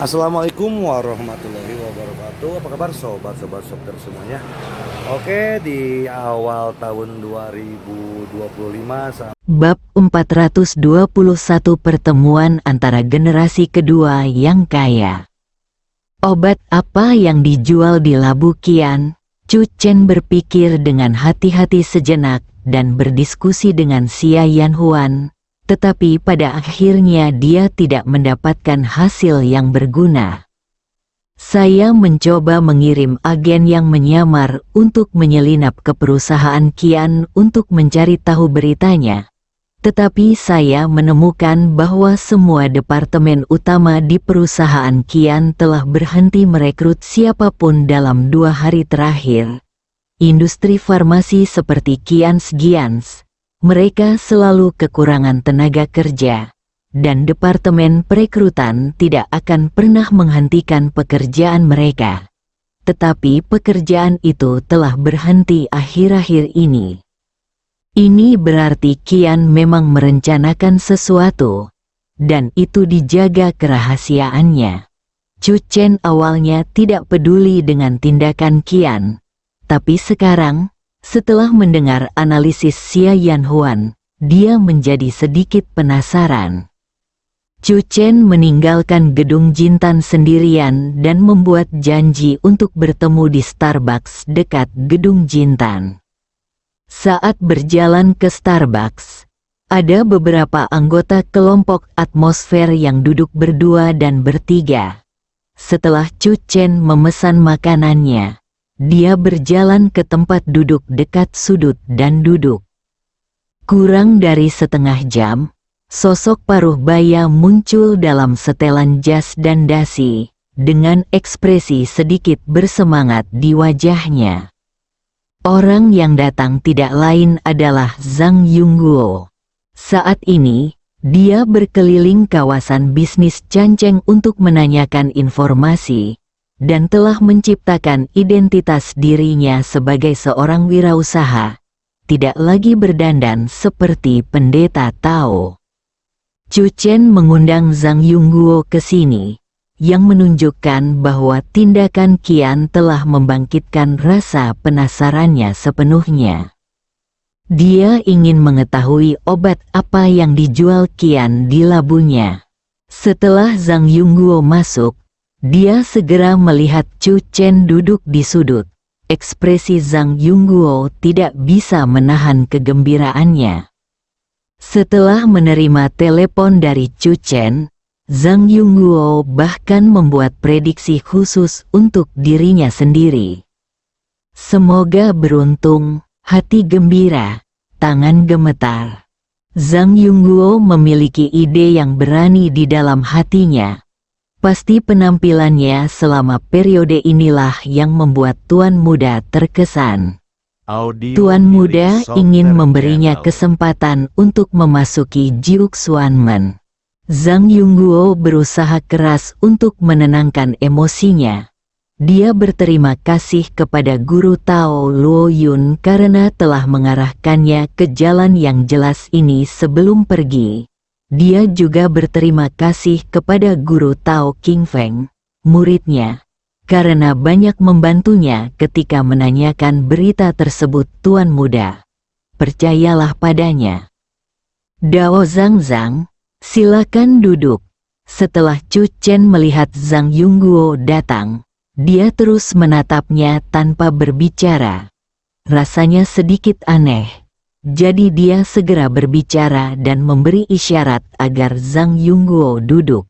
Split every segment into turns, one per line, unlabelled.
Assalamualaikum warahmatullahi wabarakatuh. Apa kabar sobat-sobat dokter semuanya? Oke, di awal tahun 2025
Bab 421 Pertemuan antara generasi kedua yang kaya. Obat apa yang dijual di Labu Qian? Chu Chen berpikir dengan hati-hati sejenak dan berdiskusi dengan Xia Yanhuan. Tetapi pada akhirnya dia tidak mendapatkan hasil yang berguna. Saya mencoba mengirim agen yang menyamar untuk menyelinap ke perusahaan Qian untuk mencari tahu beritanya. Tetapi saya menemukan bahwa semua departemen utama di perusahaan Qian telah berhenti merekrut siapapun dalam 2 hari terakhir. Industri farmasi seperti Qians, mereka selalu kekurangan tenaga kerja, dan departemen perekrutan tidak akan pernah menghentikan pekerjaan mereka. Tetapi pekerjaan itu telah berhenti akhir-akhir ini. Ini berarti Qian memang merencanakan sesuatu, dan itu dijaga kerahasiaannya. Chu Chen awalnya tidak peduli dengan tindakan Qian, tapi sekarang, setelah mendengar analisis Xia Yanhuan, dia menjadi sedikit penasaran. Chu Chen meninggalkan gedung Jintan sendirian dan membuat janji untuk bertemu di Starbucks dekat gedung Jintan. Saat berjalan ke Starbucks, ada beberapa anggota kelompok atmosfer yang duduk berdua dan bertiga. Setelah Chu Chen memesan makanannya, dia berjalan ke tempat duduk dekat sudut dan duduk. Kurang dari setengah jam, sosok paruh baya muncul dalam setelan jas dan dasi, dengan ekspresi sedikit bersemangat di wajahnya. Orang yang datang tidak lain adalah Zhang Yongguo. Saat ini, dia berkeliling kawasan bisnis Canceng untuk menanyakan informasi, dan telah menciptakan identitas dirinya sebagai seorang wirausaha, tidak lagi berdandan seperti pendeta Tao. Chu Chen mengundang Zhang Yongguo ke sini, yang menunjukkan bahwa tindakan Qian telah membangkitkan rasa penasarannya sepenuhnya. Dia ingin mengetahui obat apa yang dijual Qian di labunya. Setelah Zhang Yongguo masuk, dia segera melihat Chu Chen duduk di sudut. Ekspresi Zhang Yongguo tidak bisa menahan kegembiraannya. Setelah menerima telepon dari Chu Chen, Zhang Yongguo bahkan membuat prediksi khusus untuk dirinya sendiri. Semoga beruntung, hati gembira, tangan gemetar. Zhang Yongguo memiliki ide yang berani di dalam hatinya. Pasti penampilannya selama periode inilah yang membuat Tuan Muda terkesan. Tuan Muda ingin memberinya kesempatan untuk memasuki Jiuxuanmen. Zhang Yongguo berusaha keras untuk menenangkan emosinya. Dia berterima kasih kepada Guru Tao Luo Yun karena telah mengarahkannya ke jalan yang jelas ini sebelum pergi. Dia juga berterima kasih kepada Guru Tao King Feng, muridnya, karena banyak membantunya ketika menanyakan berita tersebut. Tuan Muda, percayalah padanya. Dao Zhang, silakan duduk. Setelah Chu Chen melihat Zhang Yongguo datang, dia terus menatapnya tanpa berbicara. Rasanya sedikit aneh. Jadi dia segera berbicara dan memberi isyarat agar Zhang Yongguo duduk.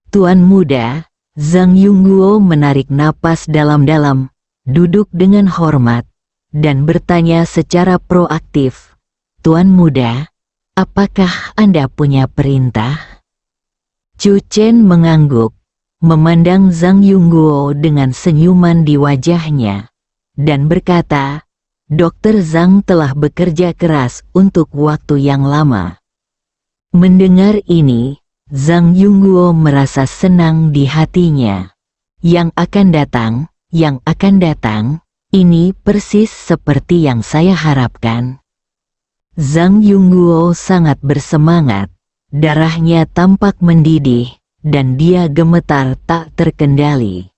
Tuan Muda, Zhang Yongguo menarik napas dalam-dalam, duduk dengan hormat, dan bertanya secara proaktif, Tuan Muda, apakah Anda punya perintah? Chu Chen mengangguk, memandang Zhang Yongguo dengan senyuman di wajahnya, dan berkata, Dokter Zhang telah bekerja keras untuk waktu yang lama. Mendengar ini, Zhang Yongguo merasa senang di hatinya. Yang akan datang, ini persis seperti yang saya harapkan. Zhang Yongguo sangat bersemangat, darahnya tampak mendidih, dan dia gemetar tak terkendali.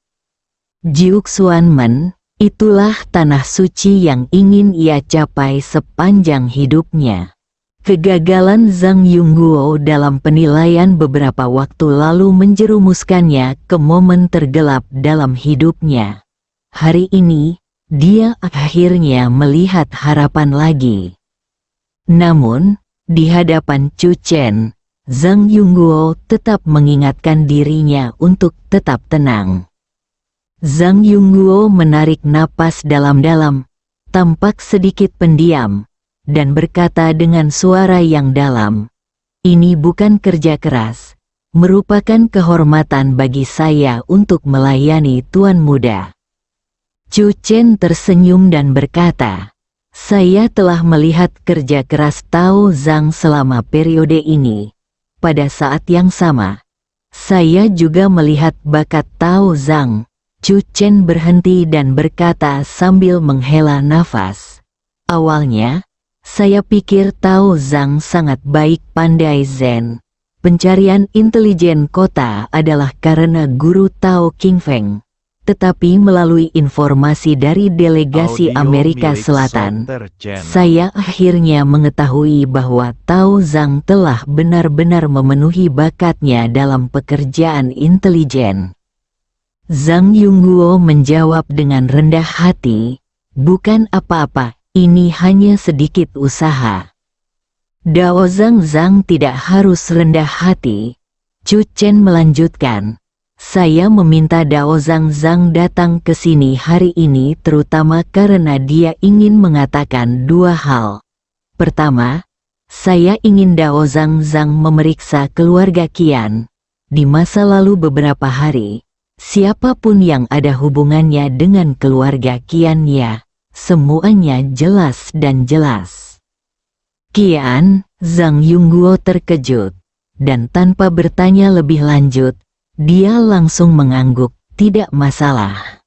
Jiuk Xuanmen, itulah tanah suci yang ingin ia capai sepanjang hidupnya. Kegagalan Zhang Yongguo dalam penilaian beberapa waktu lalu menjerumuskannya ke momen tergelap dalam hidupnya. Hari ini, dia akhirnya melihat harapan lagi. Namun, di hadapan Chu Chen, Zhang Yongguo tetap mengingatkan dirinya untuk tetap tenang. Zhang Yongguo menarik napas dalam-dalam, tampak sedikit pendiam, dan berkata dengan suara yang dalam, "Ini bukan kerja keras, merupakan kehormatan bagi saya untuk melayani Tuan Muda." Chu Chen tersenyum dan berkata, "Saya telah melihat kerja keras Tao Zhang selama periode ini. Pada saat yang sama, saya juga melihat bakat Tao Zhang." Chu Chen berhenti dan berkata sambil menghela nafas, "Awalnya, saya pikir Tao Zhang sangat baik pandai zen. Pencarian intelijen kota adalah karena guru Tao King Feng. Tetapi melalui informasi dari delegasi Amerika Selatan, saya akhirnya mengetahui bahwa Tao Zhang telah benar-benar memenuhi bakatnya dalam pekerjaan intelijen." Zhang Yongguo menjawab dengan rendah hati, "Bukan apa-apa. Ini hanya sedikit usaha." Dao Zhang tidak harus rendah hati. Chu Chen melanjutkan, "Saya meminta Dao Zhang datang ke sini hari ini terutama karena dia ingin mengatakan dua hal. Pertama, saya ingin Dao Zhang memeriksa keluarga Qian. Di masa lalu beberapa hari, siapapun yang ada hubungannya dengan keluarga Qian ya, semuanya jelas dan jelas." Qian, Zhang Yongguo terkejut, dan tanpa bertanya lebih lanjut, dia langsung mengangguk, "Tidak masalah."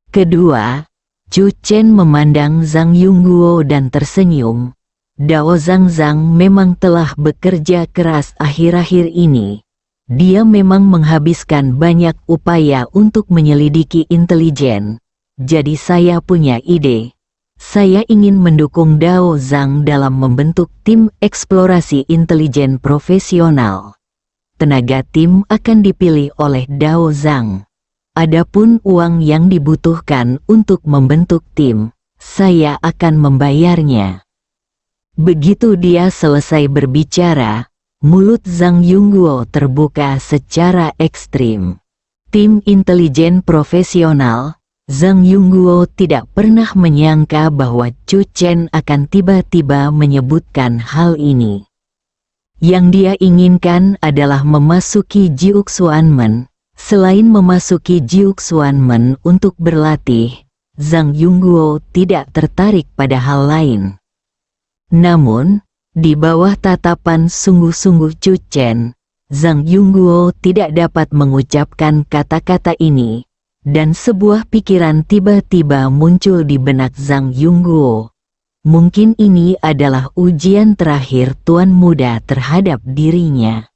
Kedua, Chu Chen memandang Zhang Yongguo dan tersenyum. Dao Zhang memang telah bekerja keras akhir-akhir ini. Dia memang menghabiskan banyak upaya untuk menyelidiki intelijen. Jadi saya punya ide. Saya ingin mendukung Dao Zhang dalam membentuk tim eksplorasi intelijen profesional. Tenaga tim akan dipilih oleh Dao Zhang. Adapun uang yang dibutuhkan untuk membentuk tim, saya akan membayarnya. Begitu dia selesai berbicara, mulut Zhang Yongguo terbuka secara ekstrim. Tim intelijen profesional. Zhang Yongguo tidak pernah menyangka bahwa Chu Chen akan tiba-tiba menyebutkan hal ini. Yang dia inginkan adalah memasuki Jiuk Xuanmen. Selain memasuki Jiuk Xuanmen untuk berlatih, Zhang Yongguo tidak tertarik pada hal lain. Namun, di bawah tatapan sungguh-sungguh Chu Chen, Zhang Yongguo tidak dapat mengucapkan kata-kata ini. Dan sebuah pikiran tiba-tiba muncul di benak Zhang Yongguo. Mungkin ini adalah ujian terakhir Tuan Muda terhadap dirinya.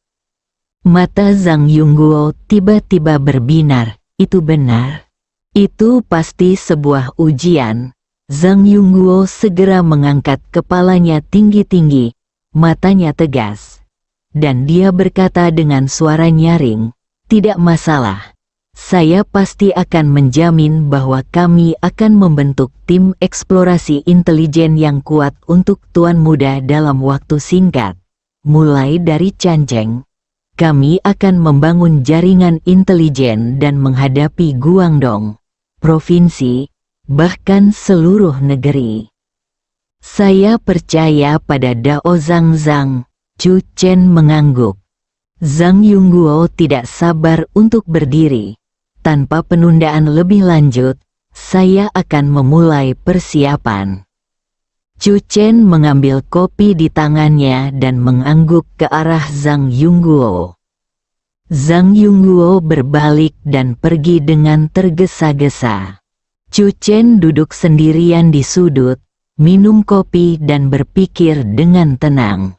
Mata Zhang Yongguo tiba-tiba berbinar, "Itu benar. Itu pasti sebuah ujian." Zhang Yongguo segera mengangkat kepalanya tinggi-tinggi, matanya tegas. Dan dia berkata dengan suara nyaring, "Tidak masalah. Saya pasti akan menjamin bahwa kami akan membentuk tim eksplorasi intelijen yang kuat untuk Tuan Muda dalam waktu singkat. Mulai dari Canceng, kami akan membangun jaringan intelijen dan menghadapi Guangdong, provinsi, bahkan seluruh negeri. Saya percaya pada Dao Zhang." Chu Chen mengangguk. Zhang Yongguo tidak sabar untuk berdiri. "Tanpa penundaan lebih lanjut, saya akan memulai persiapan." Chu Chen mengambil kopi di tangannya dan mengangguk ke arah Zhang Yongguo. Zhang Yongguo berbalik dan pergi dengan tergesa-gesa. Chu Chen duduk sendirian di sudut, minum kopi dan berpikir dengan tenang.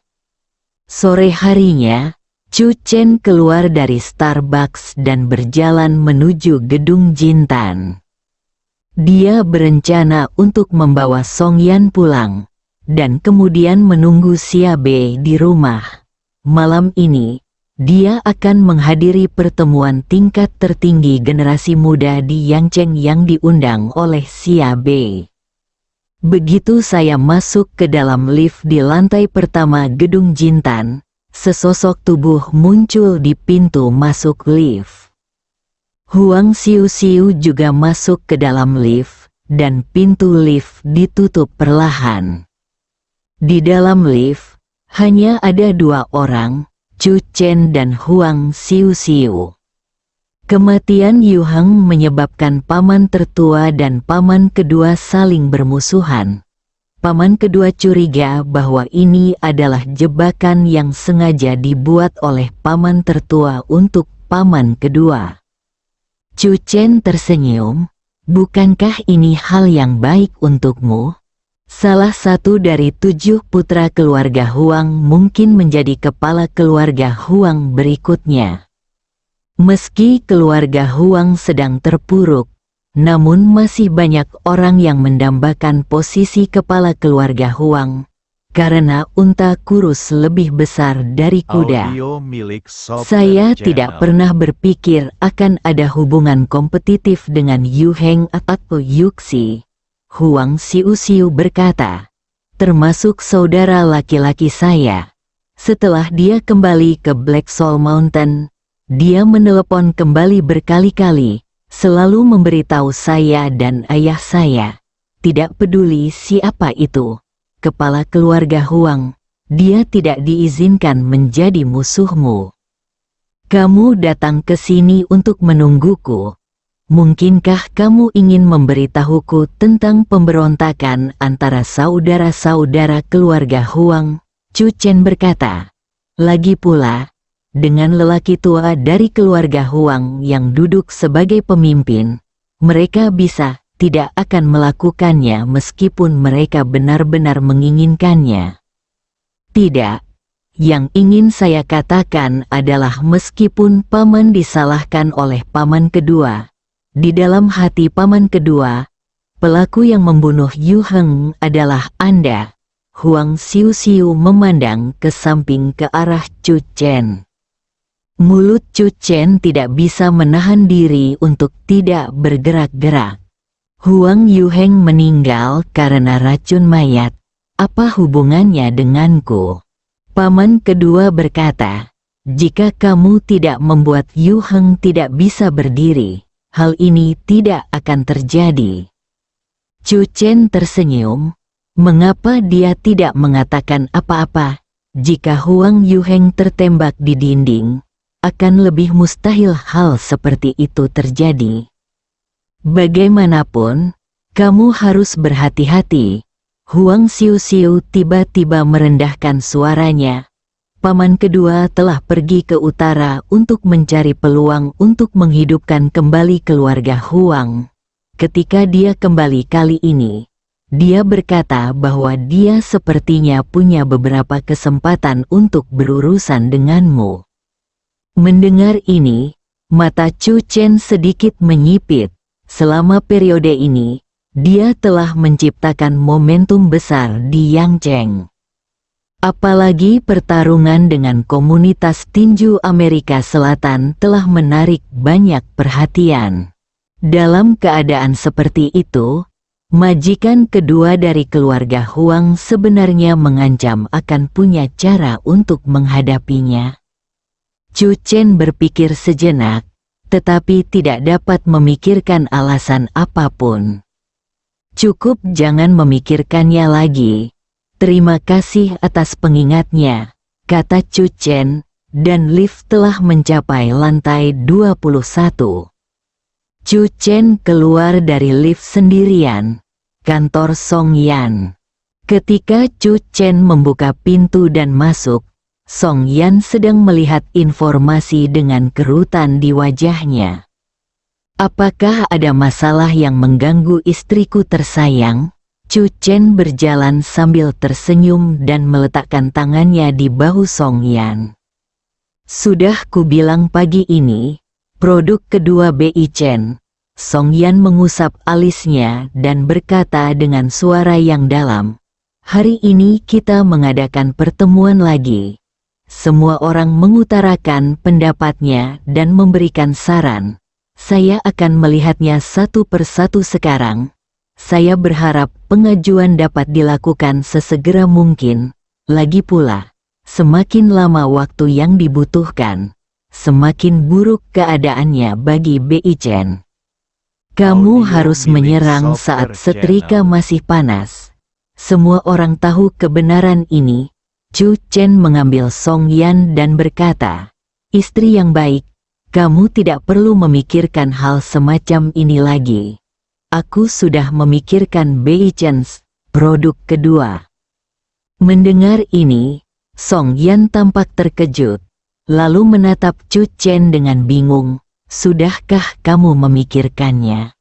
Sore harinya, Chu Chen keluar dari Starbucks dan berjalan menuju gedung Jintan. Dia berencana untuk membawa Song Yan pulang, dan kemudian menunggu Xia Bei di rumah. Malam ini, dia akan menghadiri pertemuan tingkat tertinggi generasi muda di Yangcheng yang diundang oleh Xia Bei. Begitu saya masuk ke dalam lift di lantai pertama gedung Jintan, sesosok tubuh muncul di pintu masuk lift. Huang Xiu juga masuk ke dalam lift, dan pintu lift ditutup perlahan. Di dalam lift, hanya ada dua orang, Chu Chen dan Huang Xiu. Kematian Yu Heng menyebabkan paman tertua dan paman kedua saling bermusuhan. Paman kedua curiga bahwa ini adalah jebakan yang sengaja dibuat oleh paman tertua untuk paman kedua. Chu Chen tersenyum, "Bukankah ini hal yang baik untukmu?" Salah satu dari 7 putra keluarga Huang mungkin menjadi kepala keluarga Huang berikutnya. Meski keluarga Huang sedang terpuruk, namun masih banyak orang yang mendambakan posisi kepala keluarga Huang, karena unta kurus lebih besar dari kuda. Saya tidak pernah berpikir akan ada hubungan kompetitif dengan Yu Heng atau Yuxi. Huang Xiu berkata, termasuk saudara laki-laki saya. Setelah dia kembali ke Black Soul Mountain, dia menelepon kembali berkali-kali, selalu memberitahu saya dan ayah saya. Tidak peduli siapa itu, kepala keluarga Huang, dia tidak diizinkan menjadi musuhmu. Kamu datang ke sini untuk menungguku. Mungkinkah kamu ingin memberitahuku tentang pemberontakan antara saudara-saudara keluarga Huang? Chu Chen berkata. Lagi pula, dengan lelaki tua dari keluarga Huang yang duduk sebagai pemimpin, mereka tidak akan melakukannya meskipun mereka benar-benar menginginkannya. Tidak, yang ingin saya katakan adalah meskipun paman disalahkan oleh paman kedua, di dalam hati paman kedua, pelaku yang membunuh Yu Heng adalah Anda. Huang Xiu memandang ke samping ke arah Chu Chen. Mulut Chu Chen tidak bisa menahan diri untuk tidak bergerak-gerak. Huang Yu Heng meninggal karena racun mayat. Apa hubungannya denganku? Paman kedua berkata, jika kamu tidak membuat Yu Heng tidak bisa berdiri, hal ini tidak akan terjadi. Chu Chen tersenyum. Mengapa dia tidak mengatakan apa-apa? Jika Huang Yu Heng tertembak di dinding, akan lebih mustahil hal seperti itu terjadi. Bagaimanapun, kamu harus berhati-hati. Huang Xiu tiba-tiba merendahkan suaranya. Paman kedua telah pergi ke utara untuk mencari peluang untuk menghidupkan kembali keluarga Huang. Ketika dia kembali kali ini, dia berkata bahwa dia sepertinya punya beberapa kesempatan untuk berurusan denganmu. Mendengar ini, mata Chu Chen sedikit menyipit. Selama periode ini, dia telah menciptakan momentum besar di Yangcheng. Apalagi pertarungan dengan komunitas tinju Amerika Selatan telah menarik banyak perhatian. Dalam keadaan seperti itu, majikan kedua dari keluarga Huang sebenarnya mengancam akan punya cara untuk menghadapinya. Chu Chen berpikir sejenak, tetapi tidak dapat memikirkan alasan apapun. Cukup jangan memikirkannya lagi. Terima kasih atas pengingatnya, kata Chu Chen, dan lift telah mencapai lantai 21. Chu Chen keluar dari lift sendirian. Kantor Song Yan. Ketika Chu Chen membuka pintu dan masuk, Song Yan sedang melihat informasi dengan kerutan di wajahnya. Apakah ada masalah yang mengganggu istriku tersayang? Chu Chen berjalan sambil tersenyum dan meletakkan tangannya di bahu Song Yan. Sudah kubilang pagi ini, produk kedua BI Chen. Song Yan mengusap alisnya dan berkata dengan suara yang dalam, "Hari ini kita mengadakan pertemuan lagi." Semua orang mengutarakan pendapatnya dan memberikan saran. Saya akan melihatnya satu persatu sekarang. Saya berharap pengajuan dapat dilakukan sesegera mungkin. Lagi pula, semakin lama waktu yang dibutuhkan, semakin buruk keadaannya bagi BI Chen. Kamu harus menyerang saat setrika masih panas. Semua orang tahu kebenaran ini. Chu Chen mengambil Song Yan dan berkata, "Istri yang baik, kamu tidak perlu memikirkan hal semacam ini lagi. Aku sudah memikirkan BI Chen's produk kedua." Mendengar ini, Song Yan tampak terkejut, lalu menatap Chu Chen dengan bingung. "Sudahkah kamu memikirkannya?"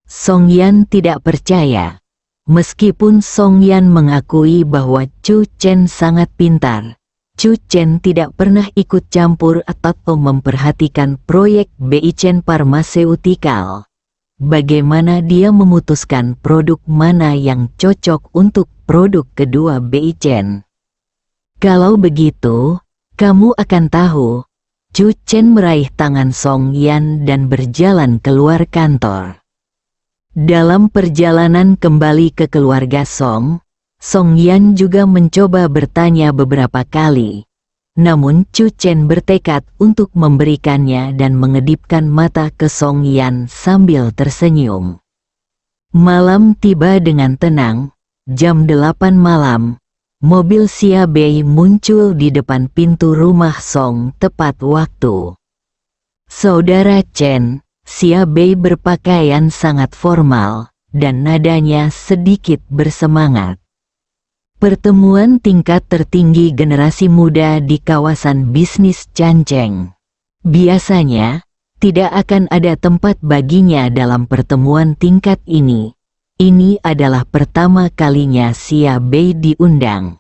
Song Yan tidak percaya. Meskipun Song Yan mengakui bahwa Chu Chen sangat pintar, Chu Chen tidak pernah ikut campur atau memperhatikan proyek BI Chen Pharmaceutical. Bagaimana dia memutuskan produk mana yang cocok untuk produk kedua BI Chen? Kalau begitu, kamu akan tahu. Chu Chen meraih tangan Song Yan dan berjalan keluar kantor. Dalam perjalanan kembali ke keluarga Song Yan juga mencoba bertanya beberapa kali. Namun Chu Chen bertekad untuk memberikannya dan mengedipkan mata ke Song Yan sambil tersenyum. Malam tiba dengan tenang. Jam 8 malam. Mobil Xia Bei muncul di depan pintu rumah Song tepat waktu. Saudara Chen, Xia Bei berpakaian sangat formal, dan nadanya sedikit bersemangat. Pertemuan tingkat tertinggi generasi muda di kawasan bisnis Changcheng. Biasanya, tidak akan ada tempat baginya dalam pertemuan tingkat ini. Ini adalah pertama kalinya Xia Bei diundang.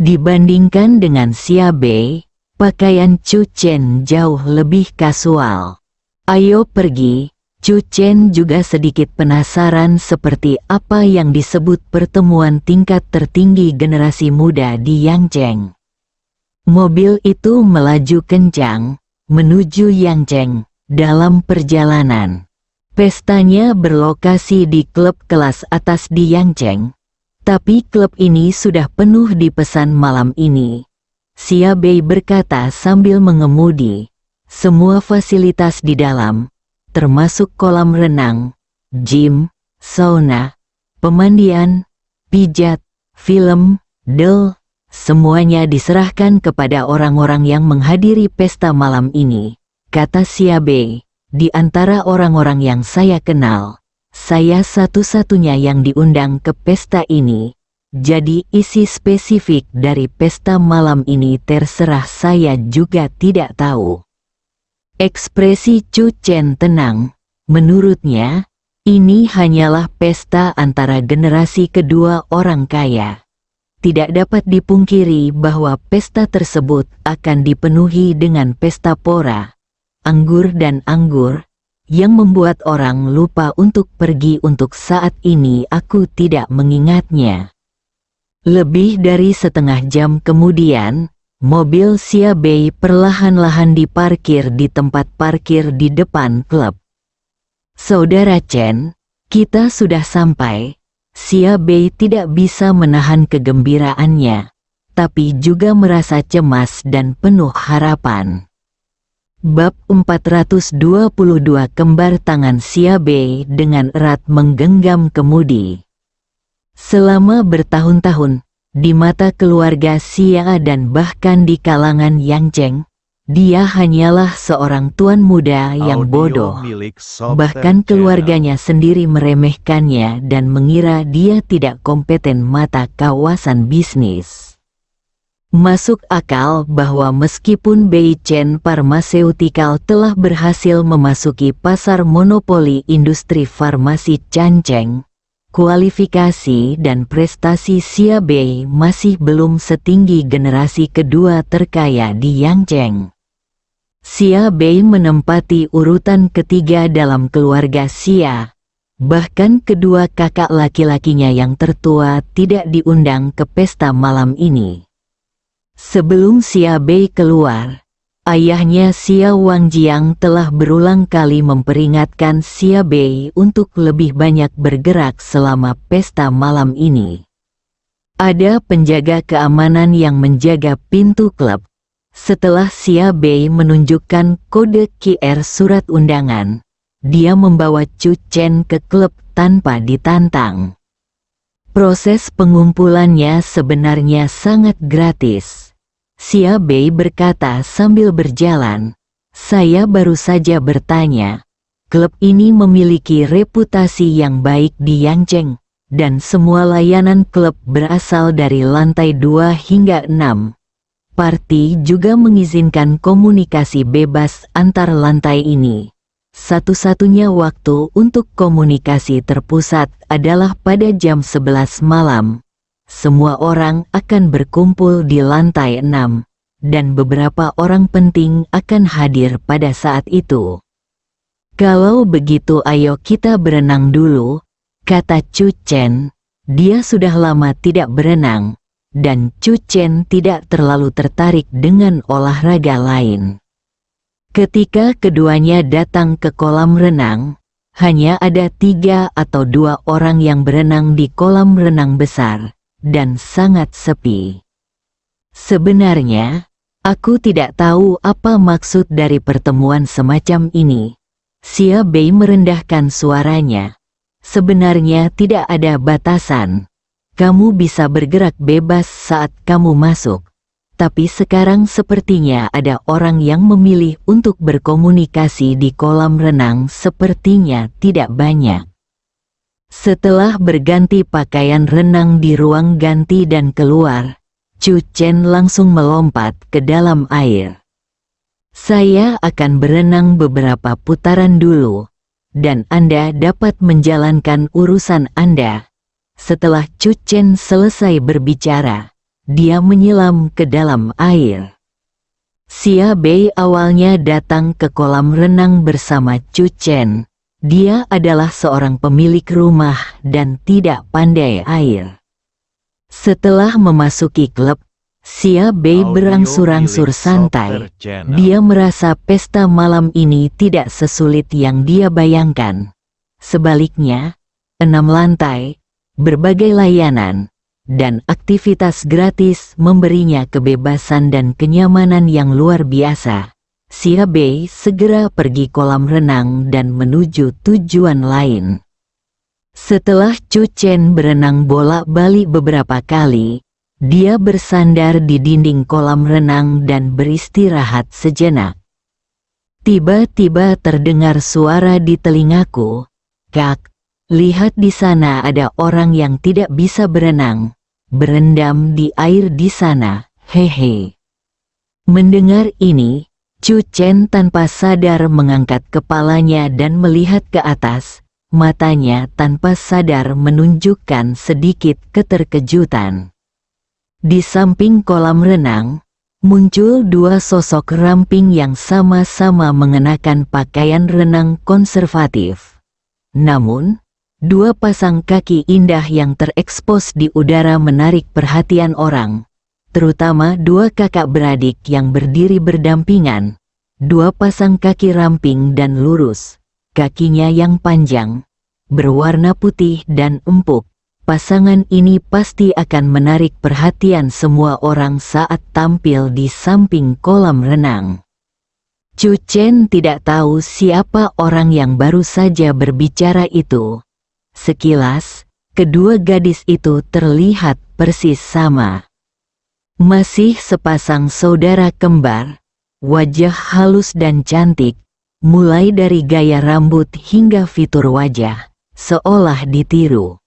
Dibandingkan dengan Xia Bei, pakaian Chu Chen jauh lebih kasual. "Ayo pergi." Chu Chen juga sedikit penasaran seperti apa yang disebut pertemuan tingkat tertinggi generasi muda di Yangcheng. Mobil itu melaju kencang menuju Yangcheng dalam perjalanan. Pestanya berlokasi di klub kelas atas di Yangcheng, tapi klub ini sudah penuh di pesan malam ini. Xia Bei berkata sambil mengemudi. Semua fasilitas di dalam, termasuk kolam renang, gym, sauna, pemandian, pijat, film, semuanya diserahkan kepada orang-orang yang menghadiri pesta malam ini, kata Xia Bei. Di antara orang-orang yang saya kenal, saya satu-satunya yang diundang ke pesta ini. Jadi isi spesifik dari pesta malam ini terserah saya juga tidak tahu. Ekspresi Chu Chen tenang. Menurutnya, ini hanyalah pesta antara generasi kedua orang kaya. Tidak dapat dipungkiri bahwa pesta tersebut akan dipenuhi dengan pesta pora, anggur dan anggur, yang membuat orang lupa untuk pergi. Untuk saat ini aku tidak mengingatnya. Lebih dari setengah jam kemudian, mobil Xia Bei perlahan-lahan diparkir di tempat parkir di depan klub. Saudara Chen, kita sudah sampai. Xia Bei tidak bisa menahan kegembiraannya, tapi juga merasa cemas dan penuh harapan. Bab 422 Kembar tangan Xia Bei dengan erat menggenggam kemudi. Selama bertahun-tahun, di mata keluarga Xia dan bahkan di kalangan Yangcheng, dia hanyalah seorang tuan muda yang bodoh. Bahkan keluarganya sendiri meremehkannya dan mengira dia tidak kompeten mata kawasan bisnis. Masuk akal bahwa meskipun BI Chen Pharmaceutical telah berhasil memasuki pasar monopoli industri farmasi Changcheng, kualifikasi dan prestasi Xia Bei masih belum setinggi generasi kedua terkaya di Yangzheng. Xia Bei menempati urutan ketiga dalam keluarga Xia. Bahkan kedua kakak laki-lakinya yang tertua tidak diundang ke pesta malam ini. Sebelum Xia Bei keluar, ayahnya Xia Wangjiang telah berulang kali memperingatkan Xia Bei untuk lebih banyak bergerak selama pesta malam ini. Ada penjaga keamanan yang menjaga pintu klub. Setelah Xia Bei menunjukkan kode QR surat undangan, dia membawa Chu Chen ke klub tanpa ditantang. Proses pengumpulannya sebenarnya sangat gratis. Xia Bei berkata sambil berjalan, "Saya baru saja bertanya. Klub ini memiliki reputasi yang baik di Yangzheng, dan semua layanan klub berasal dari lantai 2 hingga 6. Parti juga mengizinkan komunikasi bebas antar lantai ini. Satu-satunya waktu untuk komunikasi terpusat adalah pada jam 11 malam. Semua orang akan berkumpul di lantai 6, dan beberapa orang penting akan hadir pada saat itu. Kalau begitu ayo kita berenang dulu," kata Chu Chen. Dia sudah lama tidak berenang, dan Chu Chen tidak terlalu tertarik dengan olahraga lain. Ketika keduanya datang ke kolam renang, hanya ada 3 atau 2 orang yang berenang di kolam renang besar, dan sangat sepi. "Sebenarnya, aku tidak tahu apa maksud dari pertemuan semacam ini." Xia Bei merendahkan suaranya. "Sebenarnya tidak ada batasan. Kamu bisa bergerak bebas saat kamu masuk. Tapi sekarang sepertinya ada orang yang memilih untuk berkomunikasi di kolam renang, sepertinya tidak banyak." Setelah berganti pakaian renang di ruang ganti dan keluar, Chu Chen langsung melompat ke dalam air. "Saya akan berenang beberapa putaran dulu, dan Anda dapat menjalankan urusan Anda." Setelah Chu Chen selesai berbicara, dia menyelam ke dalam air. Xia Bei awalnya datang ke kolam renang bersama Chu Chen. Dia adalah seorang pemilik rumah dan tidak pandai air. Setelah memasuki klub, Xia Bei berangsur-angsur santai. Dia merasa pesta malam ini tidak sesulit yang dia bayangkan. Sebaliknya, 6 lantai, berbagai layanan, dan aktivitas gratis memberinya kebebasan dan kenyamanan yang luar biasa. Xia Bei segera pergi kolam renang dan menuju tujuan lain. Setelah Chu Chen berenang bolak-balik beberapa kali, dia bersandar di dinding kolam renang dan beristirahat sejenak. Tiba-tiba terdengar suara di telingaku, "Kak, lihat di sana ada orang yang tidak bisa berenang. Berendam di air di sana, hehe." Mendengar ini, Chu Chen tanpa sadar mengangkat kepalanya dan melihat ke atas. Matanya tanpa sadar menunjukkan sedikit keterkejutan. Di samping kolam renang, muncul 2 sosok ramping yang sama-sama mengenakan pakaian renang konservatif. Namun, 2 pasang kaki indah yang terekspos di udara menarik perhatian orang, terutama 2 kakak beradik yang berdiri berdampingan. 2 pasang kaki ramping dan lurus, kakinya yang panjang, berwarna putih dan empuk. Pasangan ini pasti akan menarik perhatian semua orang saat tampil di samping kolam renang. Chu Chen tidak tahu siapa orang yang baru saja berbicara itu. Sekilas, kedua gadis itu terlihat persis sama. Masih sepasang saudara kembar, wajah halus dan cantik, mulai dari gaya rambut hingga fitur wajah, seolah ditiru.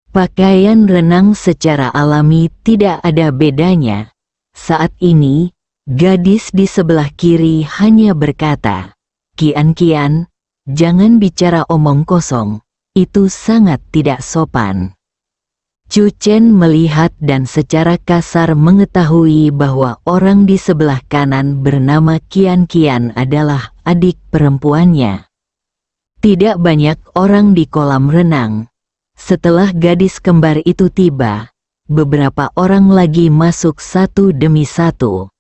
Pakaian renang secara alami tidak ada bedanya. Saat ini, gadis di sebelah kiri hanya berkata, "Kian-kian, jangan bicara omong kosong. itu sangat tidak sopan. Chu Chen melihat dan secara kasar mengetahui bahwa orang di sebelah kanan bernama Qian Qian adalah adik perempuannya. Tidak banyak orang di kolam renang. Setelah gadis kembar itu tiba, beberapa orang lagi masuk satu demi satu.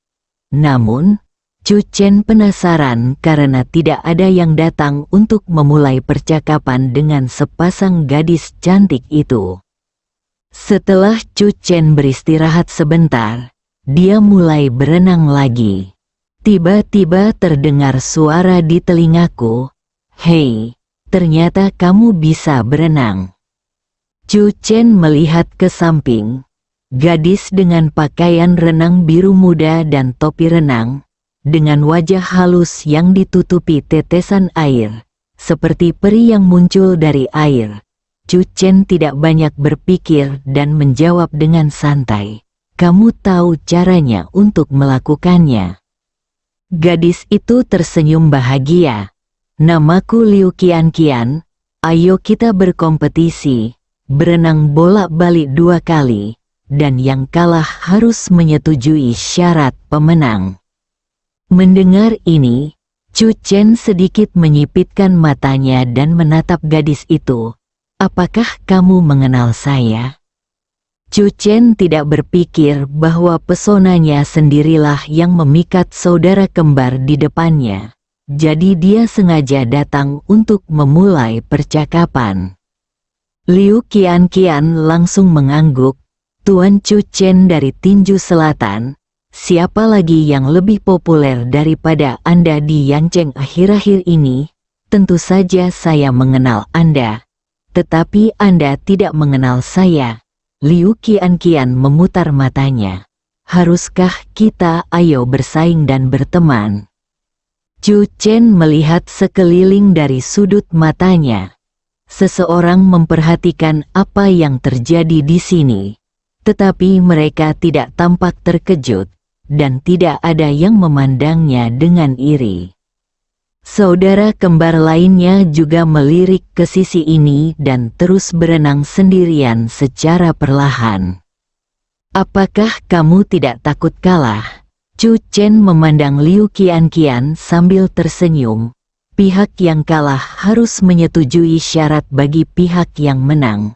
Namun, Chu Chen penasaran karena tidak ada yang datang untuk memulai percakapan dengan sepasang gadis cantik itu. Setelah Chu Chen beristirahat sebentar, dia mulai berenang lagi. Tiba-tiba terdengar suara di telingaku, "Hei, ternyata kamu bisa berenang." Chu Chen melihat ke samping. Gadis dengan pakaian renang biru muda dan topi renang, dengan wajah halus yang ditutupi tetesan air, seperti peri yang muncul dari air. Chu Chen tidak banyak berpikir dan menjawab dengan santai, "Kamu tahu caranya untuk melakukannya." Gadis itu tersenyum bahagia. "Namaku Liu Qian Qian, ayo kita berkompetisi, berenang bolak-balik 2 kali, dan yang kalah harus menyetujui syarat pemenang." Mendengar ini, Chu Chen sedikit menyipitkan matanya dan menatap gadis itu. "Apakah kamu mengenal saya?" Chu Chen tidak berpikir bahwa pesonanya sendirilah yang memikat saudara kembar di depannya. Jadi dia sengaja datang untuk memulai percakapan. Liu Qian Qian langsung mengangguk, "Tuan Chu Chen dari tinju selatan, siapa lagi yang lebih populer daripada Anda di Yancheng akhir-akhir ini? Tentu saja saya mengenal Anda. Tetapi Anda tidak mengenal saya." Liu Qian Qian memutar matanya. "Haruskah kita ayo bersaing dan berteman?" Chu Chen melihat sekeliling dari sudut matanya. Seseorang memperhatikan apa yang terjadi di sini. Tetapi mereka tidak tampak terkejut, dan tidak ada yang memandangnya dengan iri. Saudara kembar lainnya juga melirik ke sisi ini dan terus berenang sendirian secara perlahan. "Apakah kamu tidak takut kalah?" Chu Chen memandang Liu Qian Qian sambil tersenyum. Pihak yang kalah harus menyetujui syarat bagi pihak yang menang.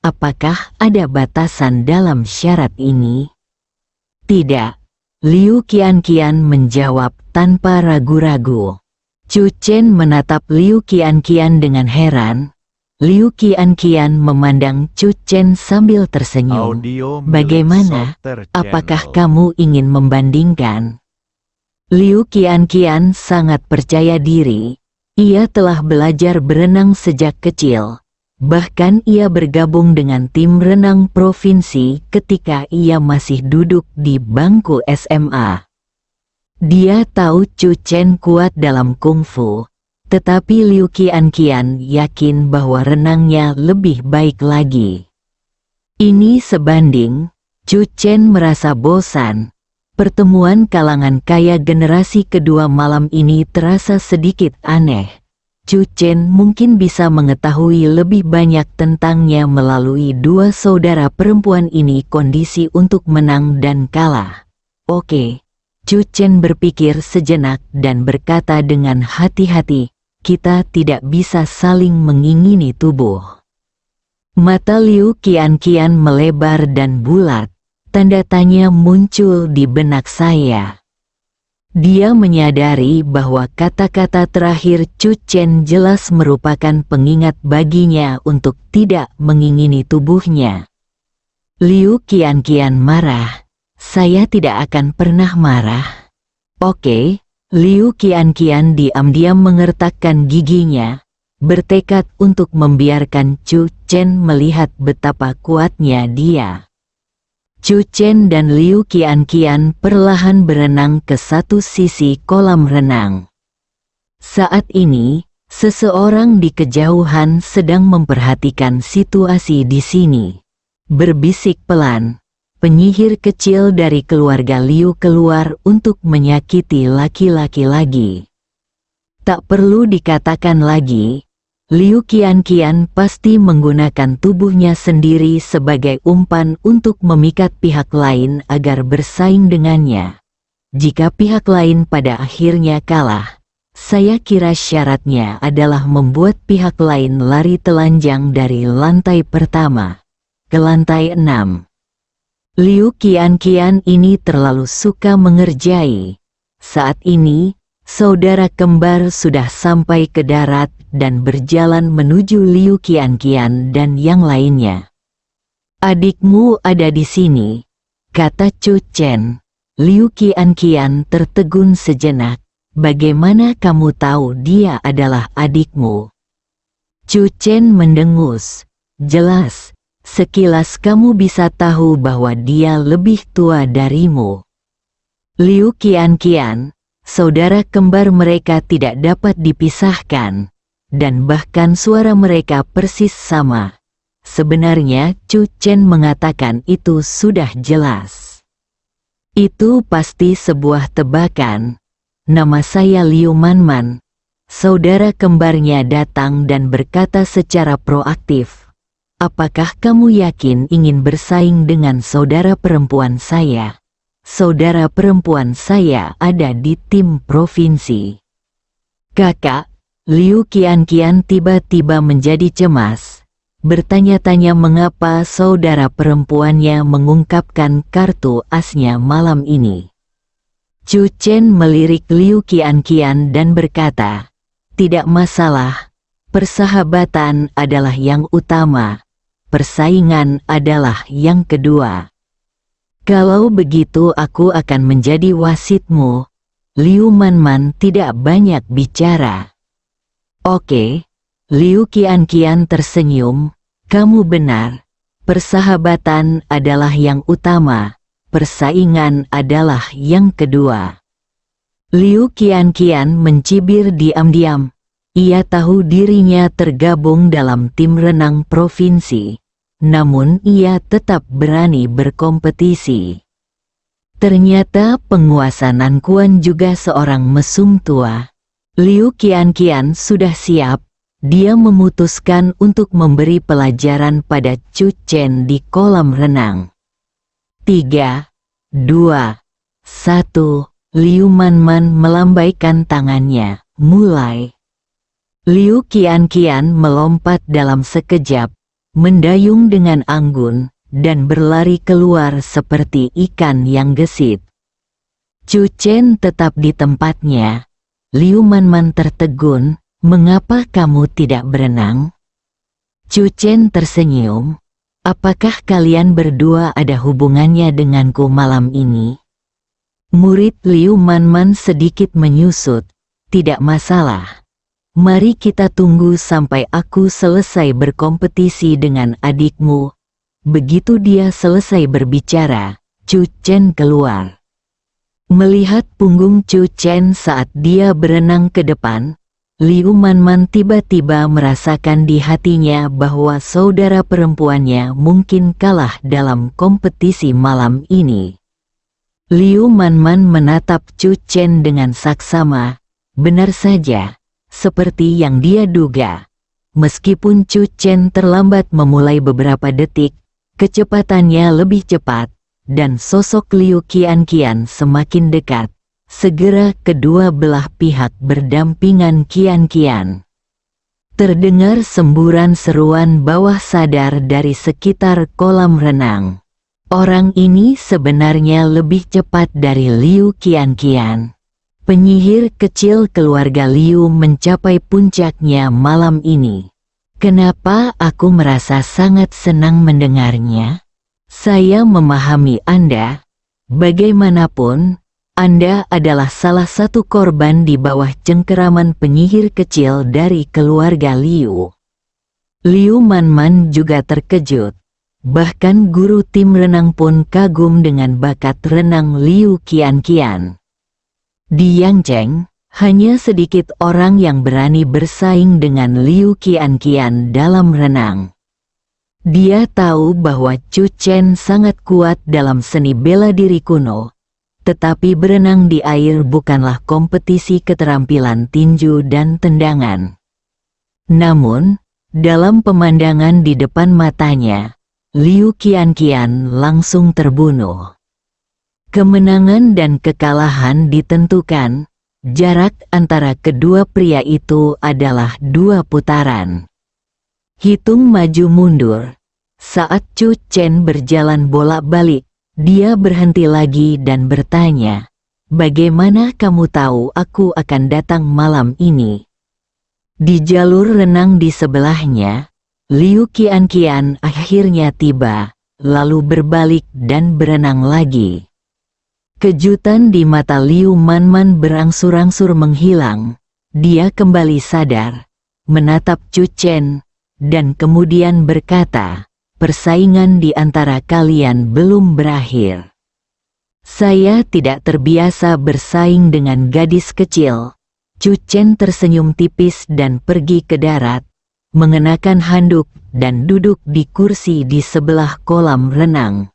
Apakah ada batasan dalam syarat ini? "Tidak." Liu Qian Qian menjawab tanpa ragu-ragu. Chu Chen menatap Liu Qian Qian dengan heran. Liu Qian Qian memandang Chu Chen sambil tersenyum. "Bagaimana? Apakah kamu ingin membandingkan?" Liu Qian Qian sangat percaya diri. Ia telah belajar berenang sejak kecil. Bahkan ia bergabung dengan tim renang provinsi ketika ia masih duduk di bangku SMA. Dia tahu Chu Chen kuat dalam kungfu, tetapi Liu Qian Qian yakin bahwa renangnya lebih baik lagi. Ini sebanding, Chu Chen merasa bosan. Pertemuan kalangan kaya generasi kedua malam ini terasa sedikit aneh. Chu Chen mungkin bisa mengetahui lebih banyak tentangnya melalui dua saudara perempuan ini, kondisi untuk menang dan kalah. Oke. Chu Chen berpikir sejenak dan berkata dengan hati-hati, "Kita tidak bisa saling mengingini tubuh." Mata Liu Qian Qian melebar dan bulat. Tanda tanya muncul di benak saya. Dia menyadari bahwa kata-kata terakhir Chu Chen jelas merupakan pengingat baginya untuk tidak mengingini tubuhnya. Liu Qian Qian marah. "Saya tidak akan pernah marah." "Oke." Liu Qian Qian diam-diam mengertakkan giginya, bertekad untuk membiarkan Chu Chen melihat betapa kuatnya dia. Chu Chen dan Liu Qian Qian perlahan berenang ke satu sisi kolam renang. Saat ini, seseorang di kejauhan sedang memperhatikan situasi di sini. Berbisik pelan, penyihir kecil dari keluarga Liu keluar untuk menyakiti laki-laki lagi. Tak perlu dikatakan lagi, Liu Qianqian pasti menggunakan tubuhnya sendiri sebagai umpan untuk memikat pihak lain agar bersaing dengannya. Jika pihak lain pada akhirnya kalah, saya kira syaratnya adalah membuat pihak lain lari telanjang dari lantai pertama ke lantai 6. Liu Qianqian ini terlalu suka mengerjai. Saat ini, saudara kembar sudah sampai ke darat dan berjalan menuju Liu Qianqian dan yang lainnya. "Adikmu ada di sini," kata Chu Chen. Liu Qianqian tertegun sejenak. "Bagaimana kamu tahu dia adalah adikmu?" Chu Chen mendengus. "Jelas, sekilas kamu bisa tahu bahwa dia lebih tua darimu." Liu Qianqian, saudara kembar mereka tidak dapat dipisahkan, dan bahkan suara mereka persis sama. Sebenarnya Chu Chen mengatakan itu sudah jelas. "Itu pasti sebuah tebakan. Nama saya Liu Manman." Saudara kembarnya datang dan berkata secara proaktif, "Apakah kamu yakin ingin bersaing dengan saudara perempuan saya? Saudara perempuan saya ada di tim provinsi." "Kakak," Liu Qianqian tiba-tiba menjadi cemas. Bertanya-tanya mengapa saudara perempuannya mengungkapkan kartu asnya malam ini. Chu Chen melirik Liu Qianqian dan berkata, "Tidak masalah, persahabatan adalah yang utama, persaingan adalah yang kedua. Kalau begitu aku akan menjadi wasitmu." Liu Manman tidak banyak bicara. "Oke." Liu Qianqian tersenyum, "Kamu benar. Persahabatan adalah yang utama, persaingan adalah yang kedua." Liu Qianqian mencibir diam-diam. Ia tahu dirinya tergabung dalam tim renang provinsi, namun ia tetap berani berkompetisi. Ternyata penguasa Nanquan juga seorang mesum tua. Liu Qianqian sudah siap. Dia memutuskan untuk memberi pelajaran pada Chu Chen di kolam renang. 3, 2, 1. Liu Manman melambaikan tangannya. "Mulai." Liu Qianqian melompat dalam sekejap, mendayung dengan anggun, dan berlari keluar seperti ikan yang gesit. Chu Chen tetap di tempatnya. Liu Manman tertegun, "Mengapa kamu tidak berenang?" Chu Chen tersenyum. "Apakah kalian berdua ada hubungannya denganku malam ini?" Murid Liu Manman sedikit menyusut. "Tidak masalah. Mari kita tunggu sampai aku selesai berkompetisi dengan adikmu." Begitu dia selesai berbicara, Chu Chen keluar. Melihat punggung Chu Chen saat dia berenang ke depan, Liu Manman tiba-tiba merasakan di hatinya bahwa saudara perempuannya mungkin kalah dalam kompetisi malam ini. Liu Manman menatap Chu Chen dengan saksama. Benar saja, seperti yang dia duga. Meskipun Chu Chen terlambat memulai beberapa detik, kecepatannya lebih cepat, dan sosok Liu Qianqian semakin dekat. Segera kedua belah pihak berdampingan Qianqian. Terdengar semburan seruan bawah sadar dari sekitar kolam renang. Orang ini sebenarnya lebih cepat dari Liu Qianqian. Penyihir kecil keluarga Liu mencapai puncaknya malam ini. Kenapa aku merasa sangat senang mendengarnya? Saya memahami Anda. Bagaimanapun, Anda adalah salah satu korban di bawah cengkeraman penyihir kecil dari keluarga Liu. Liu Manman juga terkejut. Bahkan guru tim renang pun kagum dengan bakat renang Liu Qianqian. Di Yangcheng, hanya sedikit orang yang berani bersaing dengan Liu Qianqian dalam renang. Dia tahu bahwa Chu Chen sangat kuat dalam seni bela diri kuno. Tetapi berenang di air bukanlah kompetisi keterampilan tinju dan tendangan. Namun, dalam pemandangan di depan matanya, Liu Qianqian langsung terbunuh. Kemenangan dan kekalahan ditentukan, jarak antara kedua pria itu adalah 2 putaran. Hitung maju mundur. Saat Chu Chen berjalan bolak-balik, dia berhenti lagi dan bertanya, "Bagaimana kamu tahu aku akan datang malam ini?" Di jalur renang di sebelahnya, Liu Qianqian akhirnya tiba, lalu berbalik dan berenang lagi. Kejutan di mata Liu Manman berangsur-angsur menghilang. Dia kembali sadar, menatap Chu Chen, dan kemudian berkata, "Persaingan di antara kalian belum berakhir. Saya tidak terbiasa bersaing dengan gadis kecil." Chu Chen tersenyum tipis dan pergi ke darat, mengenakan handuk dan duduk di kursi di sebelah kolam renang.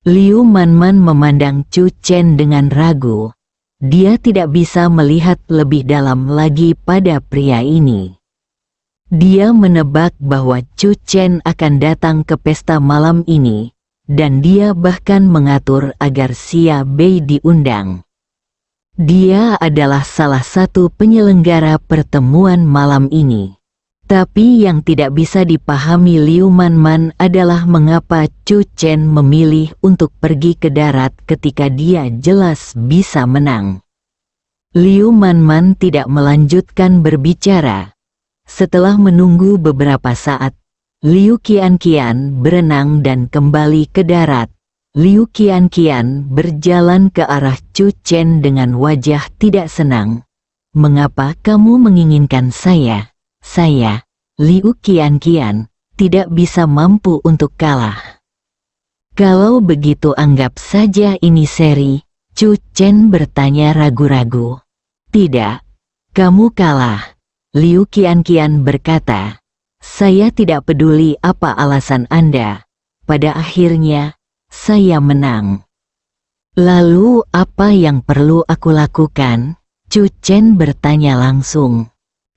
Liu Manman memandang Chu Chen dengan ragu. Dia tidak bisa melihat lebih dalam lagi pada pria ini. Dia menebak bahwa Chu Chen akan datang ke pesta malam ini, dan dia bahkan mengatur agar Xia Bei diundang. Dia adalah salah satu penyelenggara pertemuan malam ini. Tapi yang tidak bisa dipahami Liu Manman adalah mengapa Chu Chen memilih untuk pergi ke darat ketika dia jelas bisa menang. Liu Manman tidak melanjutkan berbicara. Setelah menunggu beberapa saat, Liu Qianqian berenang dan kembali ke darat. Liu Qianqian berjalan ke arah Chu Chen dengan wajah tidak senang. "Mengapa kamu menginginkan saya? Saya, Liu Qianqian, tidak bisa mampu untuk kalah." "Kalau begitu anggap saja ini seri," Chu Chen bertanya ragu-ragu. "Tidak, kamu kalah," Liu Qianqian berkata. "Saya tidak peduli apa alasan Anda. Pada akhirnya, saya menang." "Lalu apa yang perlu aku lakukan?" Chu Chen bertanya langsung.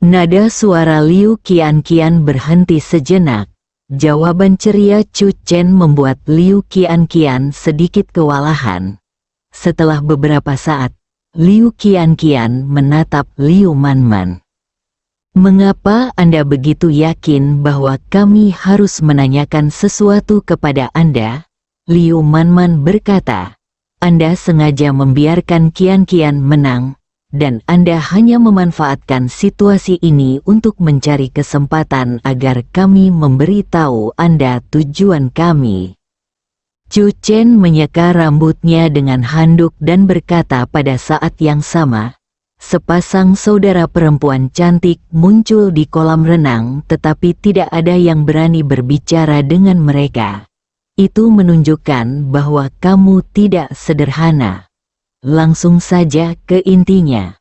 Nada suara Liu Qianqian berhenti sejenak. Jawaban ceria Chu Chen membuat Liu Qianqian sedikit kewalahan. Setelah beberapa saat, Liu Qianqian menatap Liu Manman. "Mengapa Anda begitu yakin bahwa kami harus menanyakan sesuatu kepada Anda?" Liu Manman berkata, "Anda sengaja membiarkan Qianqian menang, dan Anda hanya memanfaatkan situasi ini untuk mencari kesempatan agar kami memberitahu Anda tujuan kami." Chu Chen menyeka rambutnya dengan handuk dan berkata pada saat yang sama, "Sepasang saudara perempuan cantik muncul di kolam renang tetapi tidak ada yang berani berbicara dengan mereka. Itu menunjukkan bahwa kamu tidak sederhana." Langsung saja ke intinya.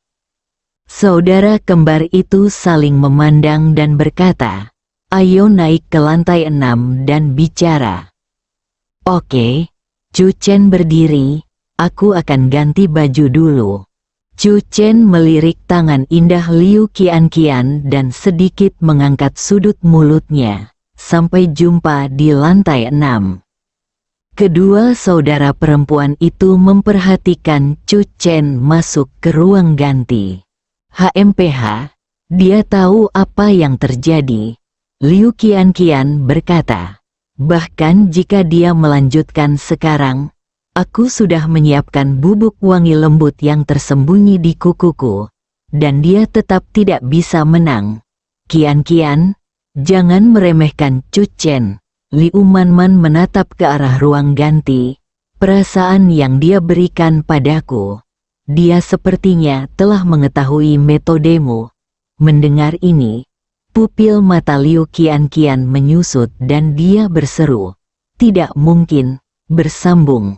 Saudara kembar itu saling memandang dan berkata, "Ayo naik ke lantai 6 dan bicara." "Oke." Chu Chen berdiri, "Aku akan ganti baju dulu." Chu Chen melirik tangan indah Liu Qianqian dan sedikit mengangkat sudut mulutnya. "Sampai jumpa di lantai 6. Kedua saudara perempuan itu memperhatikan Chu Chen masuk ke ruang ganti. "HMPH, dia tahu apa yang terjadi," Liu Qianqian berkata. "Bahkan jika dia melanjutkan sekarang, aku sudah menyiapkan bubuk wangi lembut yang tersembunyi di kukuku, dan dia tetap tidak bisa menang. Qianqian, jangan meremehkan Chu Chen." Liu Manman menatap ke arah ruang ganti. "Perasaan yang dia berikan padaku. Dia sepertinya telah mengetahui metodemu." Mendengar ini, pupil mata Liu Qianqian menyusut dan dia berseru, "Tidak mungkin." Bersambung.